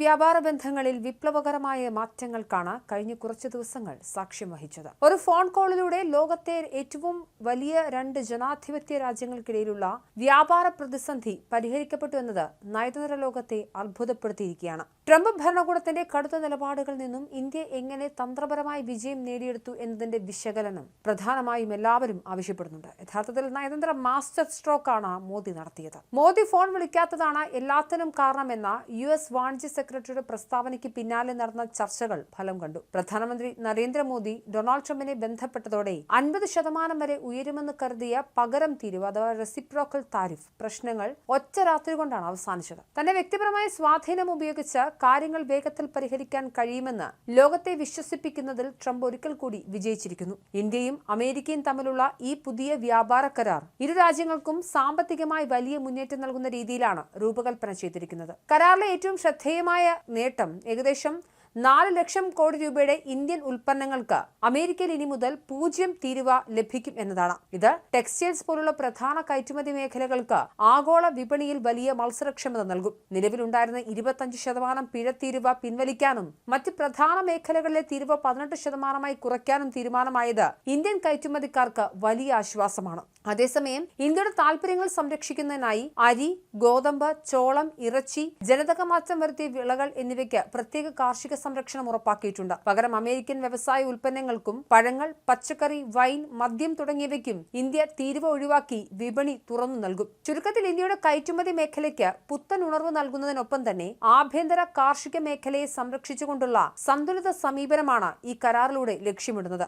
വ്യാപാര ബന്ധങ്ങളിൽ വിപ്ലവകരമായ മാറ്റങ്ങൾക്കാണ് കഴിഞ്ഞ കുറച്ച് ദിവസങ്ങൾ സാക്ഷ്യം വഹിച്ചത്. ഒരു ഫോൺ കോളിലൂടെ ലോകത്തെ ഏറ്റവും വലിയ രണ്ട് ജനാധിപത്യ രാജ്യങ്ങൾക്കിടയിലുള്ള വ്യാപാര പ്രതിസന്ധി പരിഹരിക്കപ്പെട്ടു എന്നത് നയതന്ത്ര ലോകത്തെ അത്ഭുതപ്പെടുത്തിയിരിക്കുകയാണ്. ട്രംപ് ഭരണകൂടത്തിന്റെ കടുത്ത നിലപാടുകളിൽ നിന്നും ഇന്ത്യ എങ്ങനെ തന്ത്രപരമായി വിജയം നേടിയെടുത്തു എന്നതിന്റെ വിശകലനം പ്രധാനമായും എല്ലാവരും ആവശ്യപ്പെടുന്നുണ്ട്. യഥാർത്ഥത്തിൽ നയതന്ത്ര മാസ്റ്റർ സ്ട്രോക്കാണ് മോദി നടത്തിയത്. മോദി ഫോൺ വിളിക്കാത്തതാണ് എല്ലാത്തിനും കാരണമെന്ന US വാണിജ്യ സെക്രട്ടറിയുടെ പ്രസ്താവനയ്ക്ക് പിന്നാലെ നടന്ന ചർച്ചകൾ ഫലം കണ്ടു. പ്രധാനമന്ത്രി നരേന്ദ്രമോദി ഡൊണാൾഡ് ട്രംപിനെ ബന്ധപ്പെട്ടതോടെ 50% വരെ ഉയരുമെന്ന് കരുതിയ പകരം തീരുവ അഥവാ റെസിപ്രോക്കൽ താരിഫ് പ്രശ്നങ്ങൾ ഒറ്റ രാത്രി കൊണ്ടാണ് അവസാനിച്ചത്. തന്റെ വ്യക്തിപരമായ സ്വാധീനം ഉപയോഗിച്ച് കാര്യങ്ങൾ വേഗത്തിൽ പരിഹരിക്കാൻ കഴിയുമെന്ന് ലോകത്തെ വിശ്വസിപ്പിക്കുന്നതിൽ ട്രംപ് ഒരിക്കൽ കൂടി വിജയിച്ചിരിക്കുന്നു. ഇന്ത്യയും അമേരിക്കയും തമ്മിലുള്ള ഈ പുതിയ വ്യാപാര കരാർ ഇരു രാജ്യങ്ങൾക്കും സാമ്പത്തികമായി വലിയ മുന്നേറ്റം നൽകുന്ന രീതിയിലാണ് രൂപകൽപ്പന ചെയ്തിരിക്കുന്നത്. കരാറിലെ ഏറ്റവും ശ്രദ്ധേയമായ നേട്ടം ഏകദേശം 4 ലക്ഷം കോടി രൂപയുടെ ഇന്ത്യൻ ഉൽപ്പന്നങ്ങൾക്ക് അമേരിക്കയിൽ ഇനി മുതൽ 0 തീരുവ ലഭിക്കും എന്നതാണ്. ഇത് ടെക്സ്റ്റൈൽസ് പോലുള്ള പ്രധാന കയറ്റുമതി മേഖലകൾക്ക് ആഗോള വിപണിയിൽ വലിയ മത്സരക്ഷമത നൽകും. നിലവിലുണ്ടായിരുന്ന 25% പിഴത്തീരുവ പിൻവലിക്കാനും മറ്റ് പ്രധാന മേഖലകളിലെ തീരുവ 18% കുറയ്ക്കാനും തീരുമാനമായത് ഇന്ത്യൻ കയറ്റുമതിക്കാർക്ക് വലിയ ആശ്വാസമാണ്. അതേസമയം ഇന്ത്യയുടെ താൽപര്യങ്ങൾ സംരക്ഷിക്കുന്നതിനായി അരി, ഗോതമ്പ്, ചോളം, ഇറച്ചി, ജനിതകമാറ്റം വരുത്തിയ വിളകൾ എന്നിവയ്ക്ക് പ്രത്യേക കാർഷിക സംരക്ഷണം ഉറപ്പാക്കിയിട്ടുണ്ട്. പകരം അമേരിക്കൻ വ്യവസായ ഉൽപ്പന്നങ്ങൾക്കും പഴങ്ങൾ, പച്ചക്കറി, വൈൻ, മദ്യം തുടങ്ങിയവയ്ക്കും ഇന്ത്യ തീരുവ ഒഴിവാക്കി വിപണി തുറന്നു നൽകും. ചുരുക്കത്തിൽ ഇന്ത്യയുടെ കയറ്റുമതി മേഖലയ്ക്ക് പുത്തൻ ഉണർവ് നൽകുന്നതിനൊപ്പം തന്നെ ആഭ്യന്തര കാർഷിക മേഖലയെ സംരക്ഷിച്ചുകൊണ്ടുള്ള സന്തുലിത സമീപനമാണ് ഈ കരാറിലൂടെ ലക്ഷ്യമിടുന്നത്.